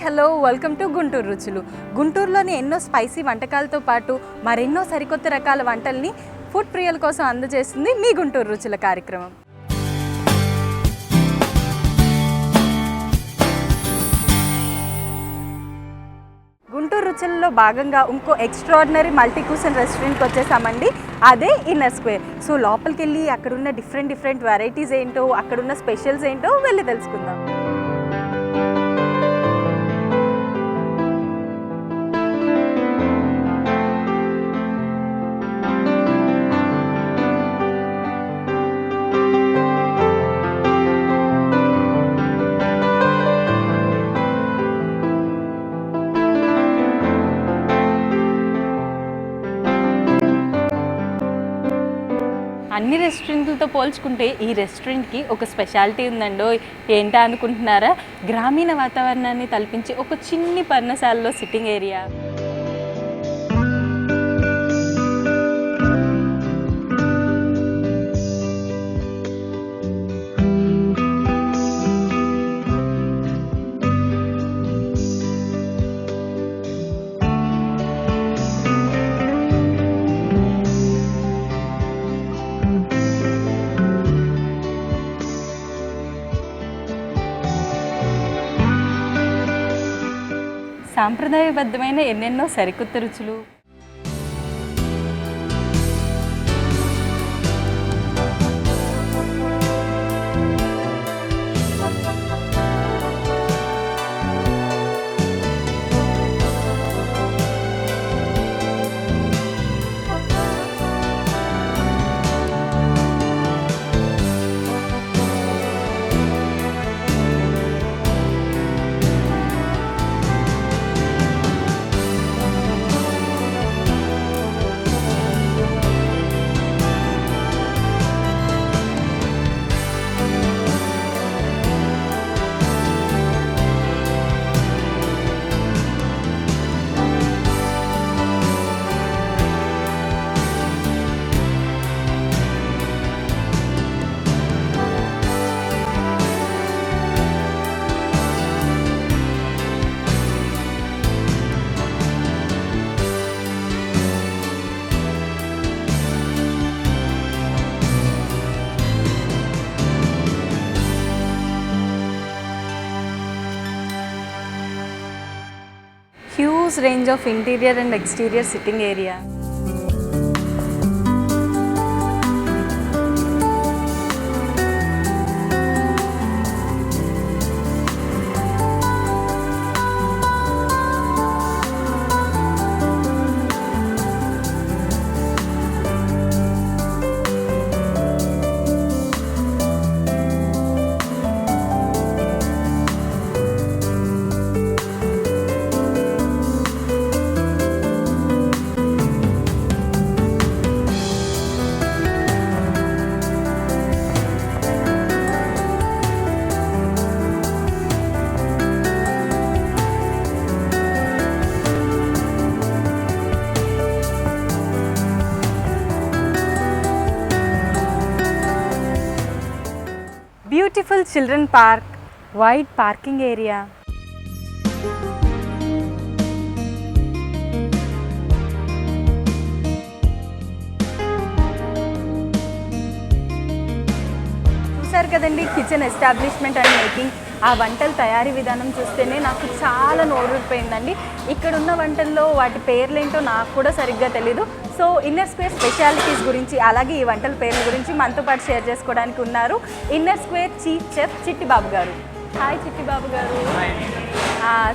Hello welcome to Guntur రుచులు. గుంటూరులోని ఎన్నో స్పైసీ వంటకాలతో పాటు మరెన్నో సరికొత్త రకాల వంటల్ని ఫుడ్ ప్రియుల కోసం అందజేస్తుంది మీ గుంటూరు రుచుల కార్యక్రమం. గుంటూరు రుచుల్లో భాగంగా ఇంకో ఎక్స్ట్రాడినరీ మల్టీ క్యూసిన్ రెస్టారెంట్కి వచ్చేసామండి. అదే ఇన్నర్ స్క్వేర్. సో లోపలికి వెళ్ళి అక్కడున్న డిఫరెంట్ వెరైటీస్ ఏంటో, అక్కడున్న స్పెషల్స్ ఏంటో వెళ్ళి తెలుసుకుందాం. అన్ని రెస్టారెంట్లతో పోల్చుకుంటే ఈ రెస్టారెంట్కి ఒక స్పెషాలిటీ ఉందండో. ఏంటా అనుకుంటున్నారా? గ్రామీణ వాతావరణాన్ని తలపించే ఒక చిన్ని పర్ణశాలలో సిట్టింగ్ ఏరియా. సాంప్రదాయబద్ధమైన ఎన్నెన్నో సరికొత్త రుచులు, huge range of interior and exterior sitting area. Beautiful children park, wide parking area, చూసారు కదండి కిచెన్ ఎస్టాబ్లిష్మెంట్ అండ్ మేకింగ్. ఆ వంటల తయారీ విధానం చూస్తేనే నాకు చాలా నోరూరిపోయిందండి. ఇక్కడున్న వంటల్లో వాటి పేర్లేంటో నాకు కూడా సరిగ్గా తెలీదు. సో ఇన్నర్ స్క్వేర్ స్పెషాలిటీస్ గురించి, అలాగే ఈ వంటల పేర్ల గురించి మనతో పాటు షేర్ చేసుకోవడానికి ఉన్నారు inner square chief chef Chittibabu గారు. హాయ్ చిట్టిబాబు గారు.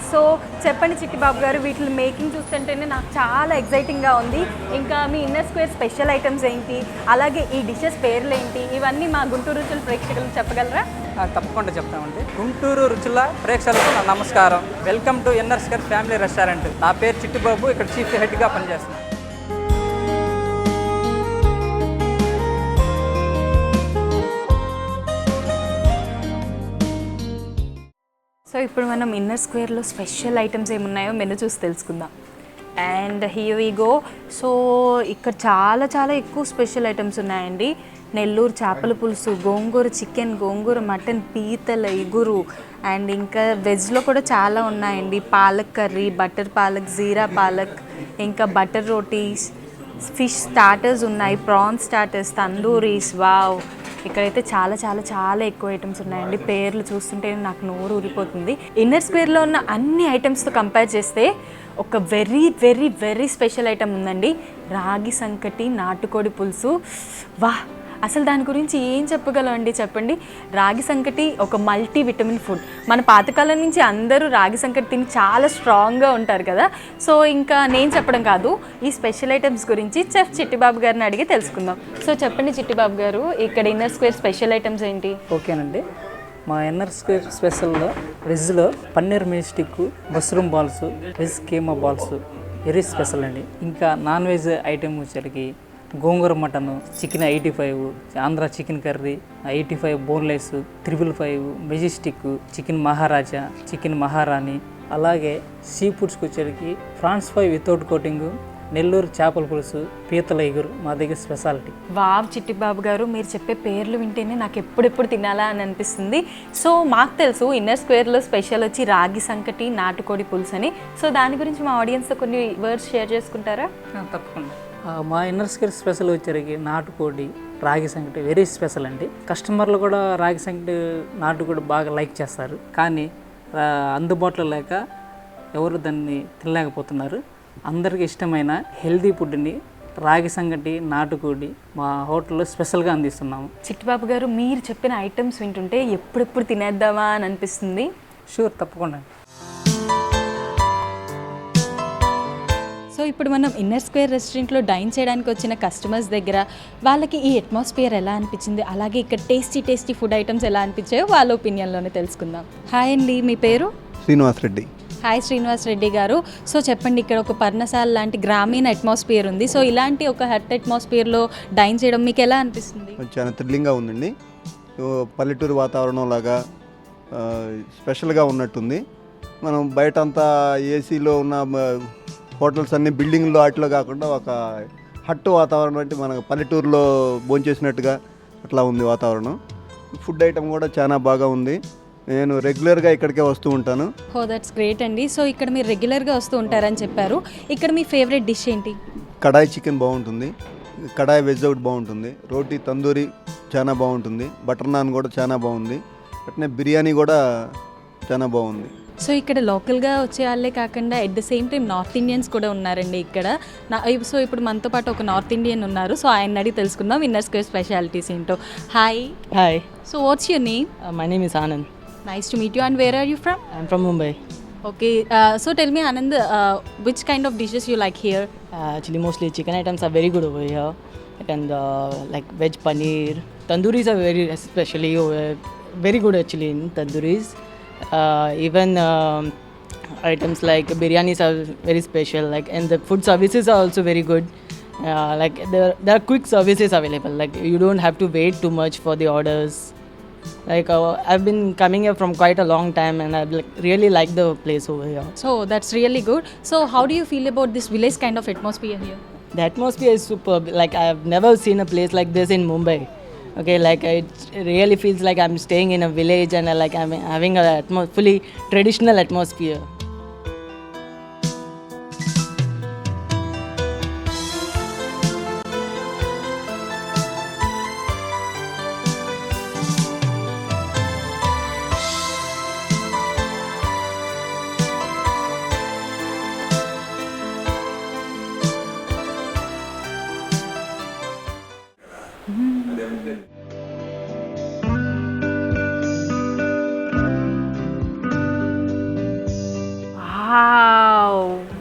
సో చెప్పండి చిట్టిబాబు గారు, వీటి మేకింగ్ చూస్తుంటేనే నాకు చాలా ఎగ్జైటింగ్గా ఉంది. ఇంకా మీ ఇన్నర్ స్క్వేర్ స్పెషల్ ఐటమ్స్ ఏంటి, అలాగే ఈ డిషెస్ పేర్లు ఏంటి, ఇవన్నీ మా గుంటూరు రుచుల ప్రేక్షకులకు చెప్పగలరా? తప్పకుండా చెప్తామండి. గుంటూరు రుచుల ప్రేక్షకులకు నా నమస్కారం. Welcome to inner square family restaurant. నా పేరు చిట్టిబాబు, ఇక్కడ చీఫ్ హెడ్గా పనిచేస్తున్నాను. సో ఇప్పుడు మనం ఇన్నర్ స్క్వేర్లో స్పెషల్ ఐటమ్స్ ఏమున్నాయో మెనూ చూసి తెలుసుకుందాం. And here we go. So ఇక్కడ చాలా ఎక్కువ స్పెషల్ ఐటమ్స్ ఉన్నాయండి. నెల్లూరు చేపల పులుసు, గోంగూర చికెన్, గోంగూర మటన్, పీతల ఇగురు, అండ్ ఇంకా వెజ్లో కూడా చాలా ఉన్నాయండి. పాలక్ కర్రీ, బటర్ పాలక్, జీరా పాలక్, ఇంకా బటర్ రోటీస్, ఫిష్ స్టార్టర్స్ ఉన్నాయి, ప్రాన్ స్టార్టర్స్, తందూరీస్. వావ్, ఇక్కడైతే చాలా చాలా చాలా ఎక్కువ ఐటమ్స్ ఉన్నాయండి. పేర్లు చూస్తుంటే నాకు నోరు ఊరిపోతుంది. ఇన్నర్ స్క్వేర్లో ఉన్న అన్ని ఐటమ్స్తో కంపేర్ చేస్తే ఒక very very very special item ఉందండి, రాగి సంకటి నాటుకోడి పులుసు. వాహ్, అసలు దాని గురించి ఏం చెప్పగలం అండి చెప్పండి. రాగి సంకటి ఒక మల్టీ విటమిన్ ఫుడ్. మన పాతకాలం నుంచి అందరూ రాగి సంకటి తిని చాలా స్ట్రాంగ్గా ఉంటారు కదా. సో ఇంకా నేను చెప్పడం కాదు, ఈ స్పెషల్ ఐటమ్స్ గురించి చెఫ్ చిట్టిబాబు గారిని అడిగి తెలుసుకుందాం. సో చెప్పండి చిట్టిబాబు గారు, ఇక్కడ ఇన్నర్ స్క్వేర్ స్పెషల్ ఐటమ్స్ ఏంటి? ఓకేనండి, మా ఇన్నర్ స్క్వేర్ స్పెషల్లో వెజ్లో paneer mystic, mushroom balls, veg keema balls very special అండి. ఇంకా నాన్ వెజ్ ఐటెం వచ్చరికి gongura mutton, chicken 85, Andhra chicken curry 85, boneless 555, majestic, chicken Maharaja, chicken Maharani, అలాగే సీ ఫుడ్స్కి వచ్చేటికి prawns fry without coating, Nellore చేపల పులుసు, పీతల ఇగురు మా దగ్గర స్పెషాలిటీ. వావ్ చిట్టిబాబు గారు, మీరు చెప్పే పేర్లు వింటేనే నాకు ఎప్పుడెప్పుడు తినాలా అని అనిపిస్తుంది. సో మాకు తెలుసు ఇన్నర్ స్క్వేర్లో స్పెషల్ వచ్చి రాగి సంకటి నాటుకోడి పులుసు అని. సో దాని గురించి మా ఆడియన్స్తో కొన్ని వర్డ్స్ షేర్ చేసుకుంటారా? తప్పకుండా. మా ఇన్నర్ స్క్వేర్ స్పెషల్ వచ్చేసరికి నాటుకోడి, రాగి సంకటి వెరీ స్పెషల్ అండి. కస్టమర్లు కూడా రాగి సంకటి, నాటుకోడి బాగా లైక్ చేస్తారు, కానీ అందుబాటులో లేక ఎవరు దాన్ని తినలేకపోతున్నారు. అందరికీ ఇష్టమైన హెల్దీ ఫుడ్ని రాగి సంగటి, నాటుకోడి మా హోటల్లో స్పెషల్గా అందిస్తున్నాము. చిట్టిబాబు గారు, మీరు చెప్పిన ఐటమ్స్ వింటుంటే ఎప్పుడెప్పుడు తినేద్దామా అని అనిపిస్తుంది. షూర్, తప్పకుండా. సో ఇప్పుడు మనం ఇన్నర్ స్క్వేర్ రెస్టారెంట్లో డైన్ చేయడానికి వచ్చిన కస్టమర్స్ దగ్గర వాళ్ళకి ఈ అట్మాస్ఫియర్ ఎలా అనిపించింది, అలాగే ఇక్కడ టేస్టీ ఫుడ్ ఐటమ్స్ ఎలా అనిపించాయో వాళ్ళ ఒపీనియన్లోనే తెలుసుకుందాం. హాయ్ అండి, మీ పేరు? శ్రీనివాస్ రెడ్డి. హాయ్ శ్రీనివాస్ రెడ్డి గారు. సో చెప్పండి, ఇక్కడ ఒక పర్ణశాల లాంటి గ్రామీణ అట్మాస్ఫియర్ ఉంది. సో ఇలాంటి ఒక హట్ అట్మాస్ఫియర్లో డైన్ చేయడం మీకు ఎలా అనిపిస్తుంది? చాలా థ్రిల్లింగ్గా ఉందండి. పల్లెటూరు వాతావరణం లాగా స్పెషల్గా ఉన్నట్టుంది. మనం బయట అంతా ఏసీలో ఉన్న హోటల్స్ అన్ని బిల్డింగ్లో వాటిలో కాకుండా ఒక హట్టు వాతావరణం అంటే మన పల్లెటూరులో భోంచేసినట్టుగా అట్లా ఉంది వాతావరణం. ఫుడ్ ఐటమ్ కూడా చాలా బాగా ఉంది. నేను రెగ్యులర్గా ఇక్కడికే వస్తూ ఉంటాను. ఓ దట్స్ గ్రేట్ అండి. సో ఇక్కడ మీరు రెగ్యులర్గా వస్తూ ఉంటారని చెప్పారు. ఇక్కడ మీ ఫేవరెట్ డిష్ ఏంటి? కడాయి చికెన్ బాగుంటుంది, కడాయి వెజ్ అవుట్ బాగుంటుంది, రోటీ తందూరి చాలా బాగుంటుంది, బటర్ నాన్ కూడా చాలా బాగుంది, అట్నే బిర్యానీ కూడా చాలా బాగుంది. సో ఇక్కడ లోకల్గా వచ్చే వాళ్ళే కాకుండా at the same time north Indians కూడా ఉన్నారండి ఇక్కడ. సో ఇప్పుడు మనతో పాటు ఒక నార్త్ ఇండియన్ ఉన్నారు. సో ఆయన అడిగి తెలుసుకుందాం ఇన్నర్ స్క్వేర్ స్పెషాలిటీస్ ఏంటో. Hi. Hi, so what's your name? my name is Anand. Nice to meet you. And where are you from? I'm from Mumbai. Okay, so tell me Anand, which kind of dishes you like here? Actually, mostly chicken items are very good over here, and like veg paneer. Tandooris are very, especially very good actually in tandooris. Even items like biryanis are very special. Like, and the food services are also very good. Like there are quick services available. Like you don't have to wait too much for the orders. Like I've been coming here from quite a long time, and I really like the place over here. So that's really good. So how do you feel about this village kind of atmosphere here? The atmosphere is superb. Like I've never seen a place like this in Mumbai. Okay, like it really feels like I'm staying in a village, and like I'm having a fully traditional atmosphere.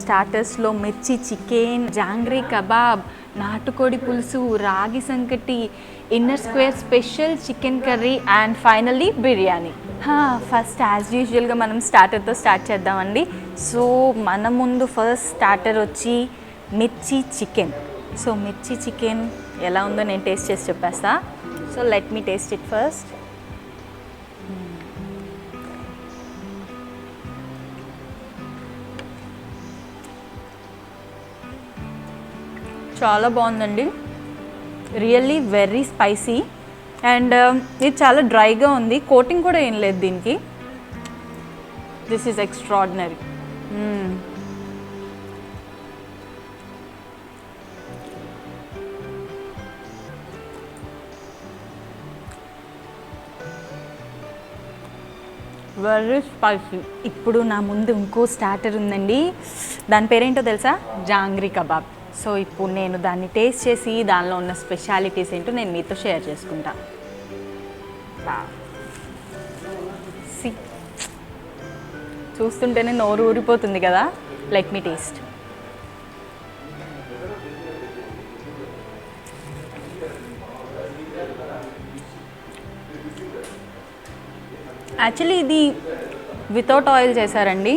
స్టార్టర్స్లో mirchi chicken, జాంగ్రీ kebab, నాటుకోడి పులుసు, ragi sankati, inner square special chicken curry and finally biryani. First as యూజువల్గా మనం స్టార్టర్తో start చేద్దామండి. So మన ముందు first starter వచ్చి మిర్చి చికెన్. సో మిర్చి చికెన్ ఎలా ఉందో నేను టేస్ట్ చేసి చెప్పేస్తా. So let me taste it first. చాలా బాగుందండి. రియల్లీ వెరీ స్పైసీ అండ్ ఇది చాలా డ్రైగా ఉంది, కోటింగ్ కూడా ఏం లేదు దీనికి. This is extraordinary. Very spicy. ఇప్పుడు నా ముందు ఇంకో స్టార్టర్ ఉందండి, దాని పేరేంటో తెలుసా? జాంగ్రీ కబాబ్. సో ఇప్పుడు నేను దాన్ని టేస్ట్ చేసి దానిలో ఉన్న స్పెషాలిటీస్ ఏంటో నేను మీతో షేర్ చేసుకుంటా. చూస్తుంటేనే నోరు ఊరిపోతుంది కదా. Let me taste. యాక్చువల్లీ ఇది వితౌట్ ఆయిల్ చేశారండి,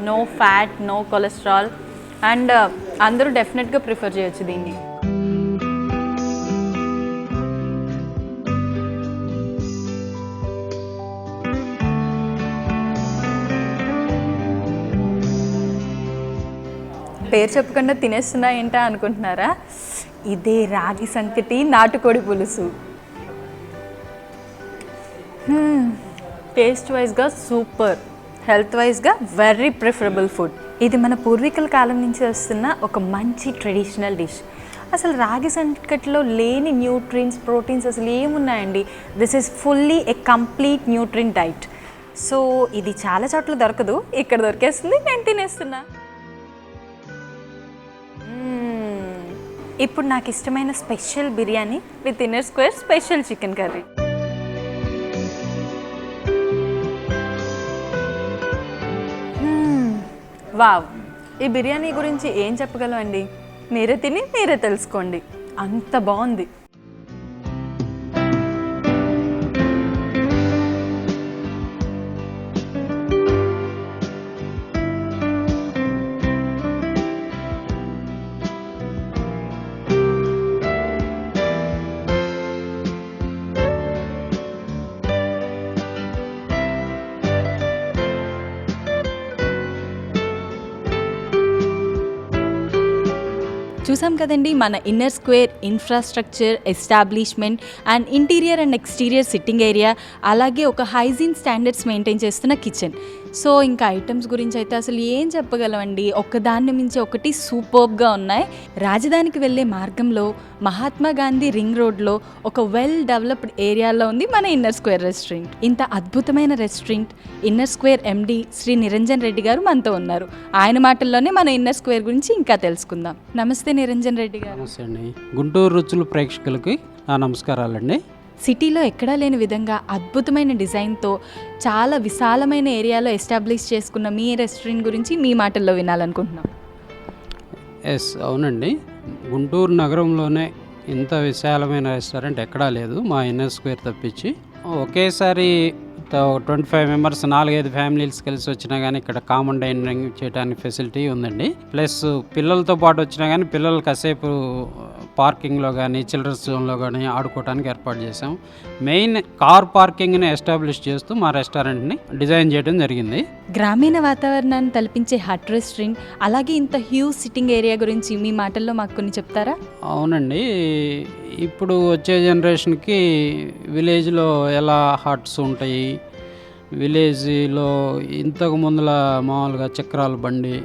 no fat, no cholesterol, and అందరూ డెఫినెట్గా ప్రిఫర్ చేయొచ్చు దీన్ని. పేరు చెప్పకుండా తినేస్తున్నా ఏంటా అనుకుంటున్నారా? ఇదే రాగి సంకటి నాటుకోడి పులుసు. టేస్ట్ వైజ్గా సూపర్, హెల్త్ వైజ్గా వెరీ ప్రిఫరబుల్ ఫుడ్. ఇది మన పూర్వీకుల కాలం నుంచి వస్తున్న ఒక మంచి ట్రెడిషనల్ డిష్. అసలు రాగి సంకటిలో లేని న్యూట్రియంట్స్, ప్రోటీన్స్ అసలు ఏమున్నాయండి? This is fully A complete nutrient diet. So ఇది చాలా చోట్ల దొరకదు, ఇక్కడ దొరికేస్తుంది, నేను తినేస్తున్నా. ఇప్పుడు నాకు ఇష్టమైన special biryani with inner square special chicken curry. Wow, ఈ బిర్యానీ గురించి ఏం చెప్పగలం అండి? మీరే తిని మీరే తెలుసుకోండి, అంత బాగుంది. చూసాం కదండి మన inner square infrastructure, establishment and interior and exterior sitting area, అలాగే ఒక హైజీన్ స్టాండర్డ్స్ మెయింటైన్ చేస్తున్న కిచెన్. సో ఇంకా ఐటమ్స్ గురించి అయితే అసలు ఏం చెప్పగలమండి, ఒకదాన్ని మించి ఒకటి సూపర్బ్గా ఉన్నాయి. రాజధానికి వెళ్ళే మార్గంలో మహాత్మా గాంధీ రింగ్ రోడ్లో ఒక వెల్ డెవలప్డ్ ఏరియాలో ఉంది మన ఇన్నర్ స్క్వేర్ రెస్టారెంట్. ఇంత అద్భుతమైన రెస్టారెంట్ ఇన్నర్ స్క్వేర్ ఎండి శ్రీ నిరంజన్ రెడ్డి గారు మనతో ఉన్నారు. ఆయన మాటల్లోనే మన ఇన్నర్ స్క్వేర్ గురించి ఇంకా తెలుసుకుందాం. నమస్తే నిరంజన్ రెడ్డి గారు. నమస్తే అండి. గుంటూరు రుచులు ప్రేక్షకులకి నమస్కారాలండి. సిటీలో ఎక్కడా లేని విధంగా అద్భుతమైన డిజైన్తో చాలా విశాలమైన ఏరియాలో ఎస్టాబ్లిష్ చేసుకున్న మీ రెస్టారెంట్ గురించి మీ మాటల్లో వినాలనుకుంటున్నాం. ఎస్, అవునండి. గుంటూరు నగరంలోనే ఇంత విశాలమైన రెస్టారెంట్ ఎక్కడా లేదు, మా ఇన్నర్ స్క్వేర్ తప్పించి. ఒకేసారి 25 మెంబర్స్ 4-5 ఫ్యామిలీస్ కలిసి వచ్చినా కానీ ఇక్కడ కామన్ డైనింగ్ చేయడానికి ఫెసిలిటీ ఉందండి. ప్లస్ పిల్లలతో పాటు వచ్చినా కానీ పిల్లలు కాసేపు పార్కింగ్లో కానీ చిల్డ్రన్స్ జోన్లో కానీ ఆడుకోవడానికి ఏర్పాటు చేసాం. మెయిన్ కార్ పార్కింగ్ని ఎస్టాబ్లిష్ చేస్తూ మా రెస్టారెంట్ని డిజైన్ చేయడం జరిగింది. గ్రామీణ వాతావరణాన్ని తలపించే హట్ రెస్టారెంట్, అలాగే ఇంత హ్యూజ్ సిట్టింగ్ ఏరియా గురించి మీ మాటల్లో మాకు కొన్ని చెప్తారా? అవునండి, ఇప్పుడు వచ్చే జనరేషన్కి విలేజ్లో ఎలా హట్స్ ఉంటాయి, విలేజ్లో ఇంతకు ముందుల మామూలుగా చక్రాల బండి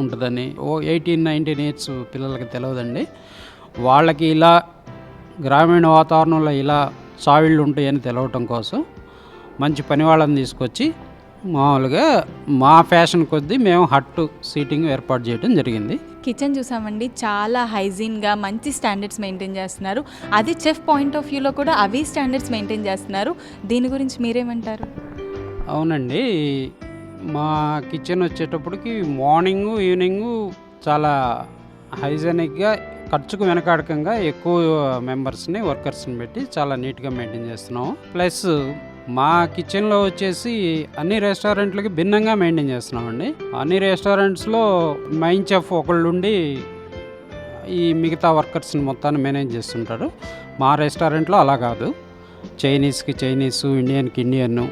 ఉంటుందని 18-19 ఇయర్స్ పిల్లలకి తెలియదండి. వాళ్ళకి ఇలా గ్రామీణ వాతావరణంలో ఇలా చావిళ్ళు ఉంటాయని తెలవటం కోసం మంచి పని వాళ్ళని తీసుకొచ్చి మామూలుగా మా ఫ్యాషన్ కొద్దీ మేము హట్ సీటింగ్ ఏర్పాటు చేయడం జరిగింది. కిచెన్ చూసామండి, చాలా హైజీన్గా మంచి స్టాండర్డ్స్ మెయింటైన్ చేస్తున్నారు. అది చెఫ్ పాయింట్ ఆఫ్ వ్యూలో కూడా అవి స్టాండర్డ్స్ మెయింటైన్ చేస్తున్నారు. దీని గురించి మీరేమంటారు? అవునండి, మా కిచెన్ వచ్చేటప్పటికి మార్నింగు ఈవినింగు చాలా హైజెనిక్గా, ఖర్చుకు వెనకాడకంగా ఎక్కువ మెంబర్స్ని వర్కర్స్ని పెట్టి చాలా నీట్గా మెయింటైన్ చేస్తున్నాము. ప్లస్ మా కిచెన్లో వచ్చేసి అన్ని రెస్టారెంట్లకి భిన్నంగా మెయింటైన్ చేస్తున్నామండి. అన్ని రెస్టారెంట్స్లో మెయిన్ చెఫ్ ఒకళ్ళుండి ఈ మిగతా వర్కర్స్ని మొత్తాన్ని మేనేజ్ చేస్తుంటారు. మా రెస్టారెంట్లో అలా కాదు. చైనీస్కి చైనీసు, ఇండియన్కి ఇండియన్,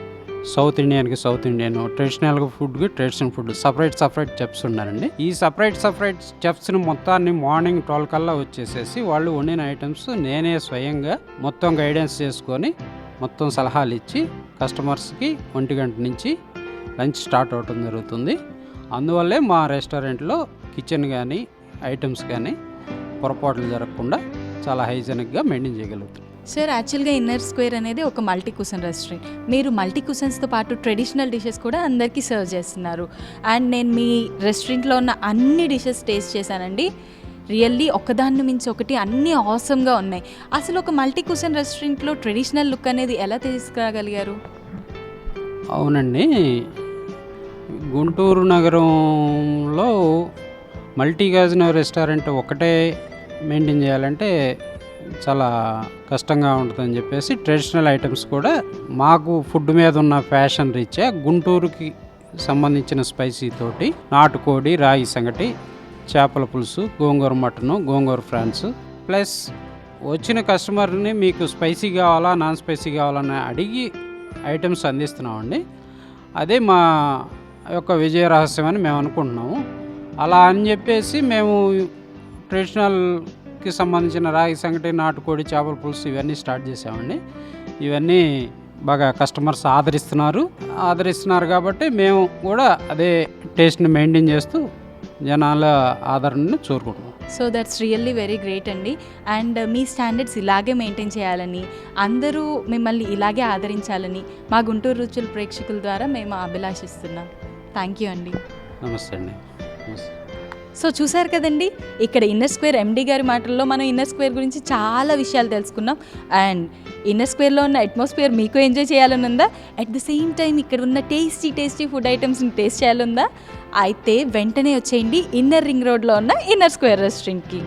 సౌత్ ఇండియన్కి సౌత్ ఇండియన్, ట్రెడిషనల్ ఫుడ్కి ట్రెడిషనల్ ఫుడ్ సపరేట్ చెఫ్స్ ఉన్నారండి. ఈ సపరేట్ చెఫ్స్ని మొత్తాన్ని మార్నింగ్ 12 కల్లా వచ్చేసేసి వాళ్ళు వండిన ఐటమ్స్ నేనే స్వయంగా మొత్తం గైడెన్స్ చేసుకొని మొత్తం సలహాలు ఇచ్చి కస్టమర్స్కి 1 గంట నుంచి లంచ్ స్టార్ట్ అవటం జరుగుతుంది. అందువల్లే మా రెస్టారెంట్లో కిచెన్ కానీ ఐటమ్స్ కానీ పొరపాట్లు జరగకుండా చాలా హైజెనిక్గా మెయింటైన్ చేయగలుగుతాం. సార్, యాక్చువల్గా ఇన్నర్ స్క్వేర్ అనేది ఒక మల్టీ కుషన్ రెస్టారెంట్. మీరు మల్టీ కుషన్స్తో పాటు ట్రెడిషనల్ డిషెస్ కూడా అందరికీ సర్వ్ చేస్తున్నారు. అండ్ నేను మీ రెస్టారెంట్లో ఉన్న అన్ని డిషెస్ టేస్ట్ చేశానండి. రియల్లీ ఒకదాన్ని మించి ఒకటి అన్నీ ఆసమ్గా ఉన్నాయి. అసలు ఒక మల్టీ కుషన్ రెస్టారెంట్లో ట్రెడిషనల్ లుక్ అనేది ఎలా తీసుకురాగలిగారు? అవునండి, గుంటూరు నగరంలో మల్టీ క్యాజినో రెస్టారెంట్ ఒకటే మెయింటైన్ చేయాలంటే చాలా కష్టంగా ఉంటుందని చెప్పేసి ట్రెడిషనల్ ఐటమ్స్ కూడా మాకు ఫుడ్ మీద ఉన్న ఫ్యాషన్ రీత్యా గుంటూరుకి సంబంధించిన స్పైసీ తోటి నాటుకోడి, రాగి సంగటి, చేపల పులుసు, గోంగూర మటను, గోంగూర ఫ్రాన్స్, ప్లస్ వచ్చిన కస్టమర్ని మీకు స్పైసీ కావాలా నాన్ స్పైసీ కావాలని అడిగి ఐటమ్స్ అందిస్తున్నామండి. అదే మా యొక్క విజయ రహస్యం అని మేము అనుకుంటున్నాము. అలా అని చెప్పేసి మేము ట్రెడిషనల్కి సంబంధించిన రాగి సంగటి, నాటుకోడి, చేపల పులుసు ఇవన్నీ స్టార్ట్ చేసామండి. ఇవన్నీ బాగా కస్టమర్స్ ఆదరిస్తున్నారు కాబట్టి మేము కూడా అదే టేస్ట్ని మెయింటైన్ చేస్తూ జనాల ఆదరణను చూరుకుంటున్నాం. So that's really very great అండి. అండ్ మీ స్టాండర్డ్స్ ఇలాగే మెయింటైన్ చేయాలని, అందరూ మిమ్మల్ని ఇలాగే ఆదరించాలని మా గుంటూరు రుచుల ప్రేక్షకుల ద్వారా మేము అభిలాషిస్తున్నాం. థ్యాంక్ యూ అండి. నమస్తే అండి. సో చూసారు కదండి, ఇక్కడ ఇన్నర్ స్క్వేర్ ఎండి గారి మాటల్లో మనం ఇన్నర్ స్క్వేర్ గురించి చాలా విషయాలు తెలుసుకున్నాం. అండ్ ఇన్నర్ స్క్వేర్లో ఉన్న అట్మాస్ఫియర్ మీకు ఎంజాయ్ చేయాలని ఉందా? అట్ ద సేమ్ టైం ఇక్కడ ఉన్న టేస్టీ ఫుడ్ ఐటమ్స్ని టేస్ట్ చేయాలందా? అయితే వెంటనే వచ్చేయండి ఇన్నర్ రింగ్ రోడ్లో ఉన్న ఇన్నర్ స్క్వేర్ రెస్టారెంట్కి.